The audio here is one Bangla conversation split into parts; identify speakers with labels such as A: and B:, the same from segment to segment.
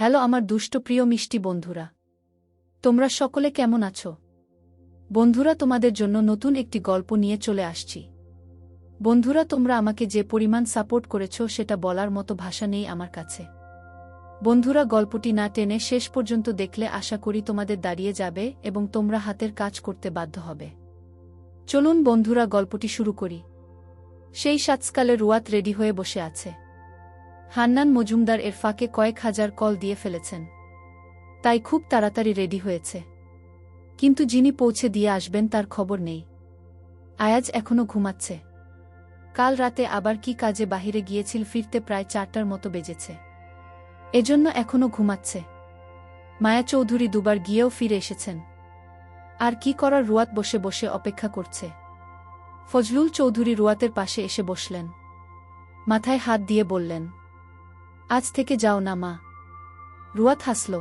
A: হ্যালো আমার দুষ্ট প্রিয় মিষ্টি বন্ধুরা, তোমরা সকলে কেমন আছো? বন্ধুরা, তোমাদের জন্য নতুন একটি গল্প নিয়ে চলে আসছি। বন্ধুরা, তোমরা আমাকে যে পরিমাণ সাপোর্ট করেছো সেটা বলার মতো ভাষা নেই আমার কাছে। বন্ধুরা, গল্পটি না টেনে শেষ পর্যন্ত দেখলে আশা করি তোমাদের দাঁড়িয়ে যাবে এবং তোমরা হাতের কাজ করতে বাধ্য হবে। চলুন বন্ধুরা, গল্পটি শুরু করি। সেই সাতসকালে রুয়াত রেডি হয়ে বসে আছে। হান্নান মজুমদার এর ফাঁকে কয়েক হাজার কল দিয়ে ফেলেছেন, তাই খুব তাড়াতাড়ি রেডি হয়েছে। কিন্তু যিনি পৌঁছে দিয়ে আসবেন তার খবর নেই। আয়াজ এখনো ঘুমাচ্ছে। কাল রাতে আবার কি কাজে বাহিরে গিয়েছিল, ফিরতে প্রায় 4টার মতো বেজেছে, এজন্য এখনো ঘুমাচ্ছে। মায়া চৌধুরী দুবার গিয়েও ফিরে এসেছেন। আর কি করার, রুয়াত বসে বসে অপেক্ষা করছে। ফজলুল চৌধুরী রুয়াতের পাশে এসে বসলেন। মাথায় হাত দিয়ে বললেন, আজ থেকে যাও না মা। রুয়াত হাসল।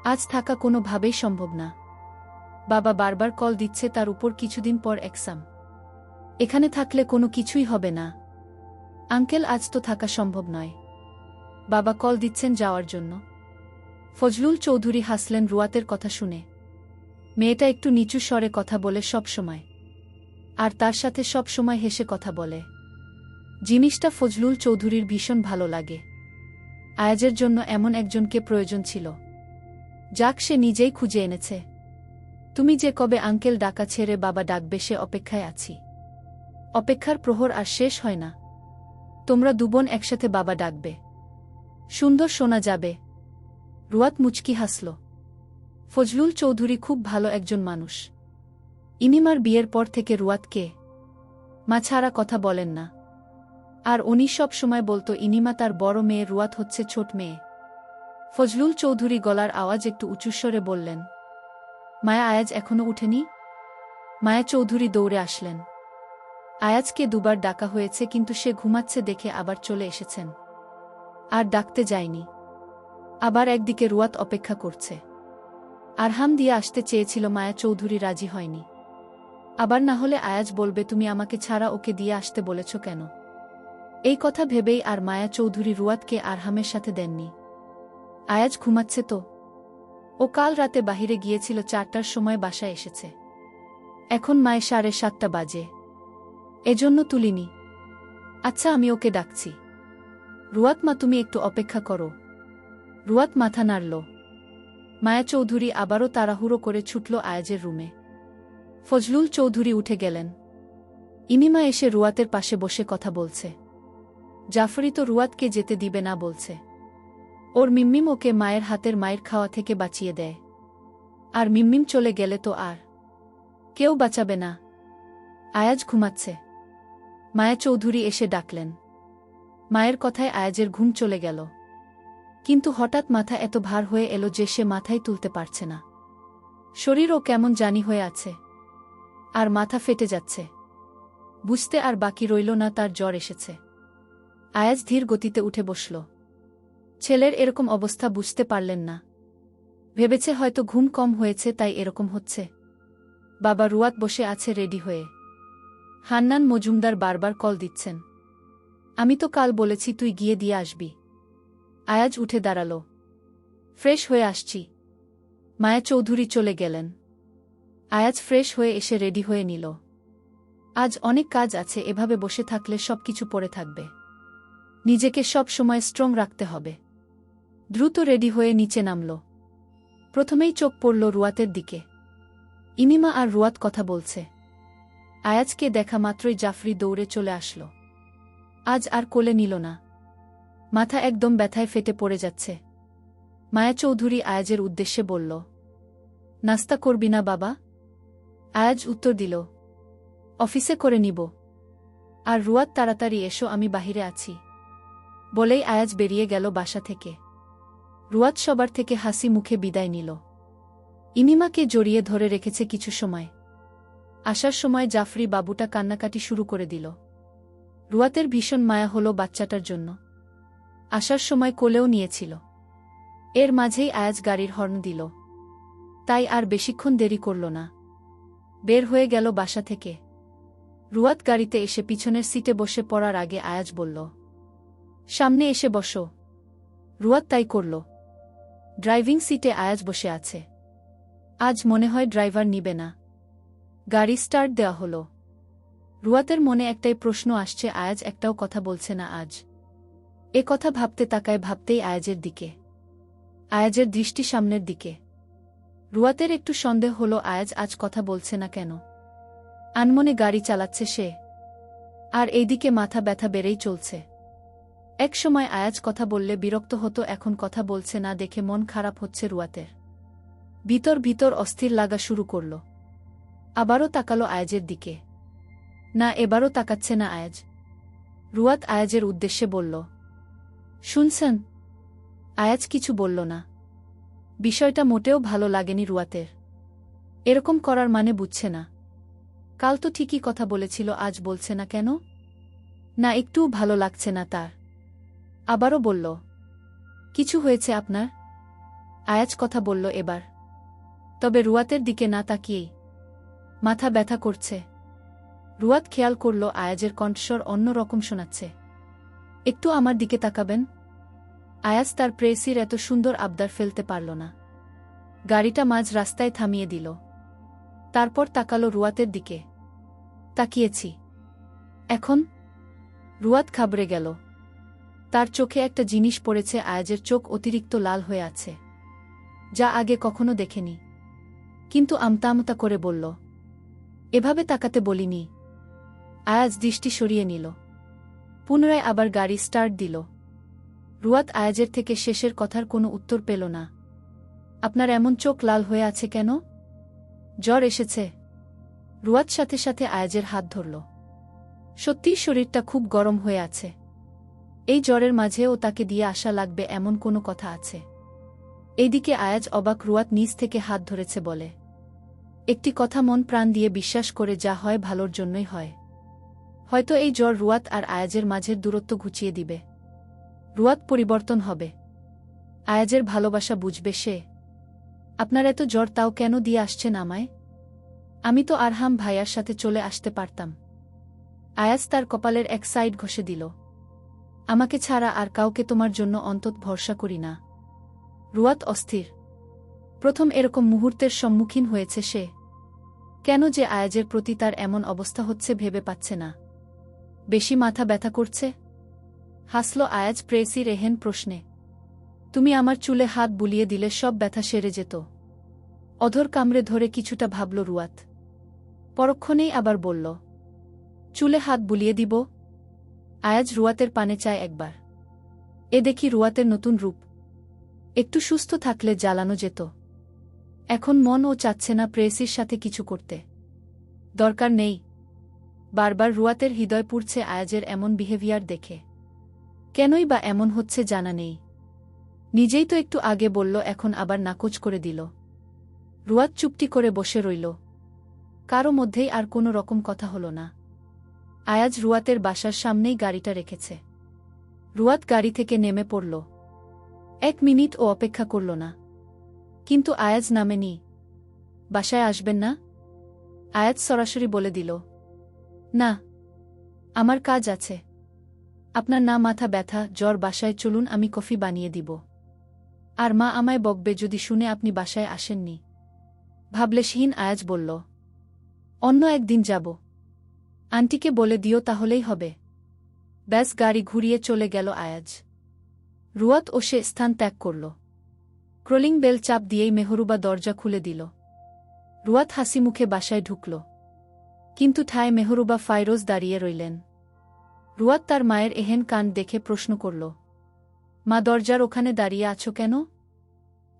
A: আজ থাকা কোনোভাবেই সম্ভব না। বাবা বারবার কল দিচ্ছে, তার উপর কিছুদিন পর এক্সাম। এখানে থাকলে কোনো কিছুই হবে না। আঙ্কেল, আজ তো থাকা সম্ভব নয়। বাবা কল দিচ্ছেন যাওয়ার জন্য। ফজলুল চৌধুরী হাসলেন রুয়াতের কথা শুনে। মেয়েটা একটু নিচু স্বরে কথা বলে সব সময়, আর তার সাথে সব সময় হেসে কথা বলে। জিনিসটা ফজলুল চৌধুরীর ভীষণ ভালো লাগে। আয়াজের জন্য এমন একজনকে প্রয়োজন ছিল, যাক সে নিজেই খুঁজে এনেছে। তুমি যে কবে আঙ্কেল ডাকা ছেড়ে বাবা ডাকবে সে অপেক্ষায় আছি। অপেক্ষার প্রহর আর শেষ হয় না। তোমরা দুবোন একসাথে বাবা ডাকবে, সুন্দর শোনা যাবে। রুয়াত মুচকি হাসল। ফজলুল চৌধুরী খুব ভালো একজন মানুষ। ইমিমার বিয়ের পর থেকে রুয়াতকে মা ছাড়া কথা বলেন না। আর উনি সব সময় বলতো ইনিমা তার বড় মেয়ে, রুয়াত হচ্ছে ছোট মেয়ে। ফজলুল চৌধুরী গলার আওয়াজ একটু উঁচুস্বরে বললেন, মায়া, আয়াজ এখনো উঠেনি? মায়া চৌধুরী দৌড়ে আসলেন। আয়াজকে দুবার ডাকা হয়েছে, কিন্তু সে ঘুমাচ্ছে দেখে আবার চলে এসেছেন। আর ডাকতে যায়নি। আবার একদিকে রুয়াত অপেক্ষা করছে। আরহাম দিয়ে আসতে চেয়েছিল, মায়া চৌধুরী রাজি হয়নি। আবার না হলে আয়াজ বলবে, তুমি আমাকে ছাড়া ওকে দিয়ে আসতে বলেছ কেন? এই কথা ভেবেই আর মায়া চৌধুরী রুয়াতকে আরহামের সাথে দেননি। আয়াজ ঘুমাচ্ছে তো। ও কাল রাতে বাহিরে গিয়েছিল, 4টার সময় বাসায় এসেছে। এখন মায়ে 7:30 বাজে, এজন্য তুলিনি। আচ্ছা, আমি ওকে ডাকছি। রুয়াত মা, তুমি একটু অপেক্ষা করো। রুয়াত মাথা নাড়ল। মায়া চৌধুরী আবারও তাড়াহুড়ো করে ছুটল আয়াজের রুমে। ফজলুল চৌধুরী উঠে গেলেন। ইমিমা এসে রুয়াতের পাশে বসে কথা বলছে। জাফরি তো রুয়াতকে যেতে দিবে না বলছে। ওর মিম্মিম ওকে মায়ের হাতের মায়ের খাওয়া থেকে বাঁচিয়ে দেয়। আর মিম্মিম চলে গেলে তো আর কেউ বাঁচাবে না। আয়াজ ঘুমাচ্ছে। মায়া চৌধুরী এসে ডাকলেন। মায়ের কথায় আয়াজের ঘুম চলে গেল। কিন্তু হঠাৎ মাথা এত ভার হয়ে এলো যে সে মাথায় তুলতে পারছে না। শরীরও কেমন জানি হয়ে আছে, আর মাথা ফেটে যাচ্ছে। বুঝতে আর বাকি রইল না তার জ্বর এসেছে। আয়াজ ধীর গতিতে উঠে বসল। ছেলের এরকম অবস্থা বুঝতে পারলেন না। ভেবেছে হয়তো ঘুম কম হয়েছে, তাই এরকম হচ্ছে। বাবা রুয়াত বসে আছে রেডি হয়ে। হান্নান মজুমদার বারবার কল দিচ্ছেন। আমি তো কাল বলেছি তুই গিয়ে দিয়ে আসবি। আয়াজ উঠে দাঁড়াল। ফ্রেশ হয়ে আসছি। মায়া চৌধুরী চলে গেলেন। আয়াজ ফ্রেশ হয়ে এসে রেডি হয়ে নিল। আজ অনেক কাজ আছে, এভাবে বসে থাকলে সবকিছু পড়ে থাকবে। নিজেকে সব সময় স্ট্রং রাখতে হবে। দ্রুত রেডি হয়ে নিচে নামল। প্রথমেই চোখ পড়ল রুয়াতের দিকে। ইমিমা আর রুয়াত কথা বলছে। আয়াজকে দেখা মাত্রই জাফরি দৌড়ে চলে আসল। আজ আর কোলে নিল না। মাথা একদম ব্যথায় ফেটে পড়ে যাচ্ছে। মায়া চৌধুরী আয়াজের উদ্দেশ্যে বলল, নাস্তা করবি না বাবা? আয়াজ উত্তর দিল, অফিসে করে নিব। আর রুয়াত, তাড়াতাড়ি এসো, আমি বাহিরে আছি। বলেই আয়াজ বেরিয়ে গেল বাসা থেকে। রুয়াত সবার থেকে হাসি মুখে বিদায় নিল। ইমিমাকে জড়িয়ে ধরে রেখেছে কিছু সময়। আসার সময় জাফরি বাবুটা কান্নাকাটি শুরু করে দিল। রুয়াতের ভীষণ মায়া হলো বাচ্চাটার জন্য। আসার সময় কোলেও নিয়েছিল। এর মাঝেই আয়াজ গাড়ির হর্ন দিল। তাই আর বেশিক্ষণ দেরি করল না, বের হয়ে গেল বাসা থেকে। রুয়াত গাড়িতে এসে পিছনের সিটে বসে পড়ার আগে আয়াজ বলল, সামনে এসে বসো। রুয়াত তাই করল। ড্রাইভিং সিটে আয়াজ বসে আছে। আজ মনে হয় ড্রাইভার নিবে না। গাড়ি স্টার্ট দেওয়া হলো। রুয়াতের মনে একটাই প্রশ্ন আসছে, আয়াজ একটাও কথা বলছে না আজ। এ কথা ভাবতে তাকায়, ভাবতেই আয়াজের দিকে। আয়াজের দৃষ্টি সামনের দিকে। রুয়াতের একটু সন্দেহ হলো, আয়াজ আজ কথা বলছে না কেন? আনমনে গাড়ি চালাচ্ছে সে, আর এইদিকে মাথা ব্যথা বেড়েই চলছে। এক সময় আয়াজ কথা বললে বিরক্ত হতো, এখন কথা বলছে না দেখে মন খারাপ হচ্ছে রুয়াতের। ভিতর ভিতর অস্থির লাগা শুরু করল। আবারও তাকালো আয়াজের দিকে। না, এবারও তাকাচ্ছে না আয়াজ। রুয়াত আয়াজের উদ্দেশ্যে বলল, শুনছেন? আয়াজ কিছু বলল না। বিষয়টা মোটেও ভালো লাগেনি রুয়াতের। এরকম করার মানে বুঝছে না। কাল তো ঠিকই কথা বলেছিল, আজ বলছে না কেন? না, একটুও ভালো লাগছে না তার। আবারও বলল, কিছু হয়েছে আপনার? আয়াজ কথা বলল এবার, তবে রুয়াতের দিকে না তাকিয়েই। মাথা ব্যথা করছে। রুয়াত খেয়াল করল আয়াজের কণ্ঠস্বর অন্য রকম শোনাচ্ছে। একটু আমার দিকে তাকাবেন? আয়াজ তার প্রেয়সীর এত সুন্দর আবদার ফেলতে পারল না। গাড়িটা মাঝ রাস্তায় থামিয়ে দিল। তারপর তাকালো রুয়াতের দিকে। তাকিয়েছি। এখন? রুয়াত ঘাবড়ে গেল। তার চোখে একটা জিনিস পড়েছে, আয়াজের চোখ অতিরিক্ত লাল হয়ে আছে, যা আগে কখনো দেখেনি। কিন্তু আমতা আমতা করে বলল, এভাবে তাকাতে বলিনি। আয়াজ দৃষ্টি সরিয়ে নিল। পুনরায় আবার গাড়ি স্টার্ট দিল। রুয়াত আয়াজের থেকে শেষের কথার কোনো উত্তর পেল না। আপনার এমন চোখ লাল হয়ে আছে কেন? জ্বর এসেছে? রুয়াত সাথে সাথে আয়াজের হাত ধরল। সত্যিই শরীরটা খুব গরম হয়ে আছে। এই জ্বরের মাঝেও তাকে দিয়ে আসা লাগবে এমন কোনো কথা আছে? এইদিকে আয়াজ অবাক, রুয়াত নিজ থেকে হাত ধরেছে বলে। একটি কথা মন প্রাণ দিয়ে বিশ্বাস করে, যা হয় ভালোর জন্যই হয়। হয়তো এই জ্বর রুয়াত আর আয়াজের মাঝের দূরত্ব ঘুচিয়ে দিবে। রুয়াত পরিবর্তন হবে। আয়াজের ভালোবাসা বুঝবে সে। আপনার এত জ্বর, তাও কেন দিয়ে আসছেন আমায়? আমি তো আরহাম ভাইয়ার সাথে চলে আসতে পারতাম। আয়াজ তার কপালের এক সাইড ঘষে দিল। আমাকে ছাড়া আর কাউকে তোমার জন্য অন্তত ভরসা করি না। রুয়াত অস্থির। প্রথম এরকম মুহূর্তের সম্মুখীন হয়েছে সে। কেন যে আয়াজের প্রতি তার এমন অবস্থা হচ্ছে ভেবে পাচ্ছে না। বেশি মাথা ব্যথা করছে? হাসল আয়াজ প্রেয়সীর এহেন প্রশ্নে। তুমি আমার চুলে হাত বুলিয়ে দিলে সব ব্যথা সেরে যেত। অধর কামড়ে ধরে কিছুটা ভাবল রুয়াত। পরক্ষণেই আবার বলল, চুলে হাত বুলিয়ে দিব? আয়াজ রুয়াতের পানে চায় একবার। এ দেখি রুয়াতের নতুন রূপ। একটু সুস্থ থাকলে জ্বালানো যেত। এখন মন ও চাচ্ছে না প্রেয়সীর সাথে কিছু করতে। দরকার নেই। বারবার রুয়াতের হৃদয় পুড়ছে আয়াজের এমন বিহেভিয়ার দেখে। কেনই বা এমন হচ্ছে জানা নেই। নিজেই তো একটু আগে বলল, এখন আবার নাকচ করে দিল। রুয়াত চুপটি করে বসে রইল। কারো মধ্যেই আর কোনো রকম কথা হল না। আয়াজ রুয়াতের বাসার সামনেই গাড়িটা রেখেছে। রুয়াত গাড়ি থেকে নেমে পড়ল। 1 মিনিট ও অপেক্ষা করল না। কিন্তু আয়াজ নামেনি। বাসায় আসবেন না? আয়াজ সরাসরি বলে দিল, না, আমার কাজ আছে। আপনার না মাথা ব্যথা, জ্বর, বাসায় চলুন, আমি কফি বানিয়ে দিব। আর মা আমায় বকবে যদি শুনে আপনি বাসায় আসেননি। ভাবলেশহীন আয়াজ বলল, অন্য একদিন যাব। আন্টিকে বলে দিও, তাহলেই হবে। ব্যাস, গাড়ি ঘুরিয়ে চলে গেল আয়াজ। রুয়াত ও সে স্থান ত্যাগ করল। ক্রলিং বেল চাপ দিয়েই মেহরুবা দরজা খুলে দিল। রুয়াত হাসি মুখে বাসায় ঢুকল। কিন্তু ঠায় মেহরুবা ফাইরোজ দাঁড়িয়ে রইলেন। রুয়াত তার মায়ের এহেন কাণ্ড দেখে প্রশ্ন করল, মা, দরজার ওখানে দাঁড়িয়ে আছো কেন?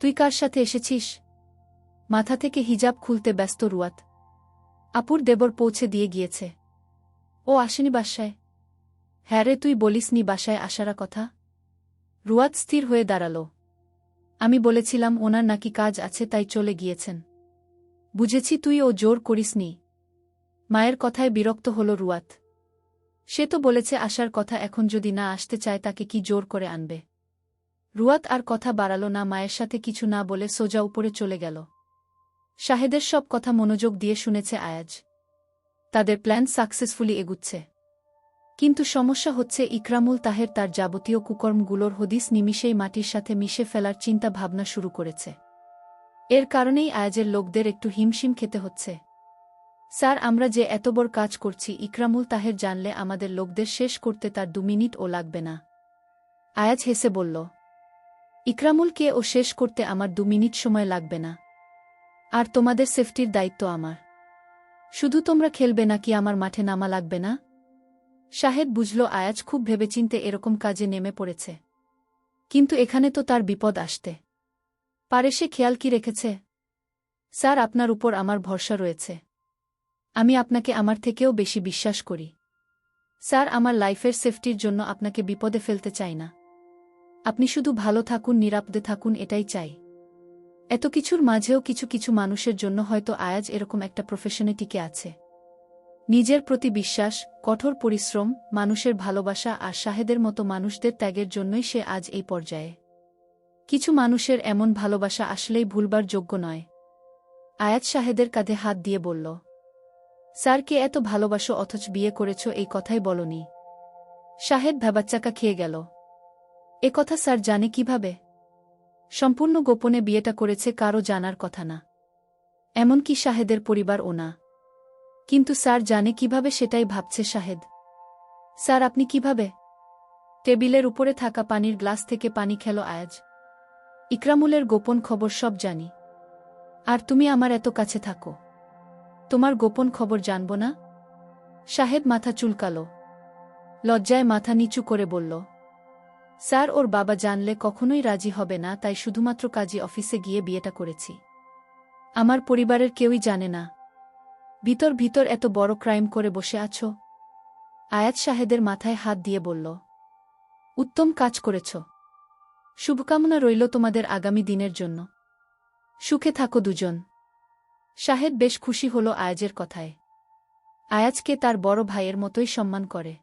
A: তুই কার সাথে এসেছিস? মাথা থেকে হিজাব খুলতে ব্যস্ত রুয়াত। আপুর দেবর পৌঁছে দিয়ে গিয়েছে। ও আসেনি বাসায়? হ্যাঁ রে, তুই বলিসনি বাসায় আসার কথা? রুয়াত স্থির হয়ে দাঁড়াল। আমি বলেছিলাম ওনার নাকি কাজ আছে, তাই চলে গিয়েছেন। বুঝেছি তুই ও জোর করিসনি। মায়ের কথায় বিরক্ত হল রুয়াত। সে তো বলেছে আসার কথা, এখন যদি না আসতে চায় তাকে কি জোর করে আনবে? রুয়াত আর কথা বাড়াল না। মায়ের সাথে কিছু না বলে সোজা উপরে চলে গেল। শাহেদের সব কথা মনোযোগ দিয়ে শুনেছে আয়াজ। তাদের প্ল্যান সাকসেসফুলি এগুচ্ছে। কিন্তু সমস্যা হচ্ছে ইকরামুল তাহের তার যাবতীয় কুকর্মগুলোর হদিস নিমিষেই মাটির সাথে মিশে ফেলার চিন্তা ভাবনা শুরু করেছে। এর কারণেই আয়াজের লোকদের একটু হিমশিম খেতে হচ্ছে। স্যার, আমরা যে এত বড় কাজ করছি, ইকরামুল তাহের জানলে আমাদের লোকদের শেষ করতে তার 2 মিনিটও লাগবে না। আয়াজ হেসে বলল, ইকরামুলকে ও শেষ করতে আমার 2 মিনিট সময় লাগবে না। আর তোমাদের সেফটির দায়িত্ব আমার। শুধু তোমরা খেলবে নাকি আমার মাঠে নামা লাগবে না? শাহেদ বুঝল আয়াজ খুব ভেবেচিন্তে এরকম কাজে নেমে পড়েছে। কিন্তু এখানে তো তার বিপদ আসতে পারে। সে খেয়াল কি রেখেছে? স্যার, আপনার উপর আমার ভরসা রয়েছে। আমি আপনাকে আমার থেকেও বেশি বিশ্বাস করি। স্যার, আমার লাইফের সেফটির জন্য আপনাকে বিপদে ফেলতে চাই না। আপনি শুধু ভালো থাকুন, নিরাপদে থাকুন, এটাই চাই। এত কিছুর মাঝেও কিছু কিছু মানুষের জন্য হয়তো আয়াজ এরকম একটা প্রফেশনে টিকে আছে। নিজের প্রতি বিশ্বাস, কঠোর পরিশ্রম, মানুষের ভালোবাসা আর শাহেদের মতো মানুষদের ত্যাগের জন্যই সে আজ এই পর্যায়ে। কিছু মানুষের এমন ভালোবাসা আসলেই ভুলবার যোগ্য নয়। আয়াজ শাহেদের কাঁধে হাত দিয়ে বলল, স্যারকে এত ভালোবাসো অথচ বিয়ে করেছ এই কথাই বলনি। শাহেদ ভ্যাবাচ্চাকা খেয়ে গেল। এ কথা স্যার জানে কিভাবে? সম্পূর্ণ গোপনে বিয়েটা করেছে, কারও জানার কথা না। এমনকি শাহেদের পরিবারও না। কিন্তু স্যার জানে কিভাবে, সেটাই ভাবছে শাহেদ। স্যার, আপনি কিভাবে? টেবিলের উপরে থাকা পানির গ্লাস থেকে পানি খেল আয়াজ। ইকরামুলের গোপন খবর সব জানি। আর তুমি আমার এত কাছে থাকো, তোমার গোপন খবর জানব না? শাহেদ মাথা চুলকাল। লজ্জায় মাথা নিচু করে বলল, স্যার, ওর বাবা জানলে কখনোই রাজি হবে না, তাই শুধুমাত্র কাজী অফিসে গিয়ে বিয়েটা করেছি। আমার পরিবারের কেউই জানে না। ভিতর ভিতর এত বড় ক্রাইম করে বসে আছো। আয়াজ শাহেদের মাথায় হাত দিয়ে বলল, উত্তম কাজ করেছ। শুভকামনা রইল তোমাদের আগামী দিনের জন্য। সুখে থাকো দুজন। শাহেদ বেশ খুশি হল আয়াজের কথায়। আয়াজকে তার বড় ভাইয়ের মতোই সম্মান করে।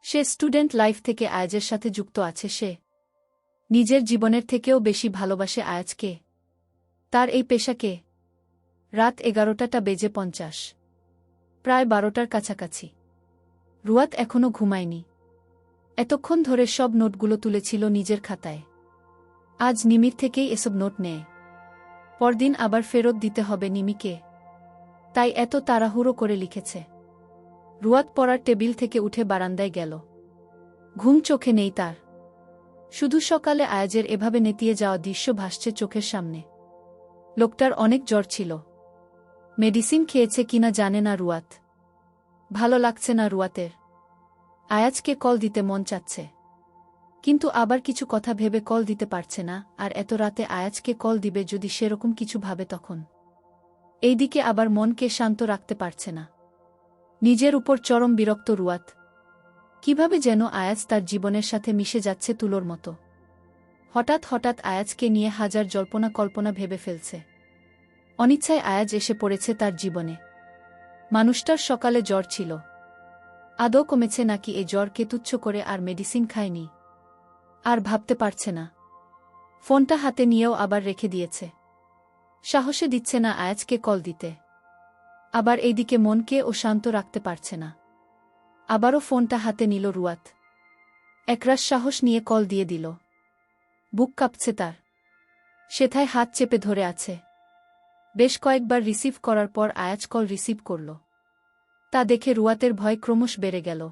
A: সে স্টুডেন্ট লাইফ থেকে আয়াজের সাথে যুক্ত আছে। সে নিজের জীবনের থেকেও বেশি ভালোবাসে আয়াজকে, তার এই পেশাকে। রাত 11টা বেজে 50, প্রায় 12টার কাছাকাছি। রুয়াত এখনও ঘুমায়নি। এতক্ষণ ধরে সব নোটগুলো তুলেছিল নিজের খাতায়। আজ নিমির থেকেই এসব নোট নেয়। পরদিন আবার ফেরত দিতে হবে নিমিকে, তাই এত তাড়াহুড়ো করে লিখেছে। রুয়াত পড়ার টেবিল থেকে উঠে বারান্দায় গেল। ঘুম চোখে নেই তার। শুধু সকালে আয়াজের এভাবে নেতিয়ে যাওয়া দৃশ্য ভাসছে চোখের সামনে। লোকটার অনেক জ্বর ছিল। মেডিসিন খেয়েছে কিনা জানে না রুয়াত। ভালো লাগছে না রুয়াতের। আয়াজকে কল দিতে মন চাচ্ছে, কিন্তু আবার কিছু কথা ভেবে কল দিতে পারছে না। আর এত রাতে আয়াজকে কল দিবে যদি সেরকম কিছু ভাবে তখন। এইদিকে আবার মনকে শান্ত রাখতে পারছে না। নিজের উপর চরম বিরক্ত রুয়াত। কিভাবে যেন আয়াজ তার জীবনের সাথে মিশে যাচ্ছে তুলোর মতো। হঠাৎ হঠাৎ আয়াজকে নিয়ে হাজার জল্পনা কল্পনা ভেবে ফেলছে। অনিচ্ছায় আয়াজ এসে পড়েছে তার জীবনে। মানুষটার সকালে জ্বর ছিল। আদৌ কমেছে নাকি এ জ্বরকে তুচ্ছ করে আর মেডিসিন খায়নি? আর ভাবতে পারছে না। ফোনটা হাতে নিয়েও আবার রেখে দিয়েছে। সাহসে দিচ্ছে না আয়াজকে কল দিতে। আবার এইদিকে মনকে ও শান্ত রাখতে পারছে না। আবারও ফোনটা হাতে নিল রুয়াত। একরাশ সাহস নিয়ে কল দিয়ে দিল। বুক কাঁপছে তার। সেথায় হাত চেপে ধরে আছে। বেশ কয়েকবার রিসিভ করার পর আয়াজ কল রিসিভ করল। তা দেখে রুয়াতের ভয় ক্রমশ বেড়ে গেল।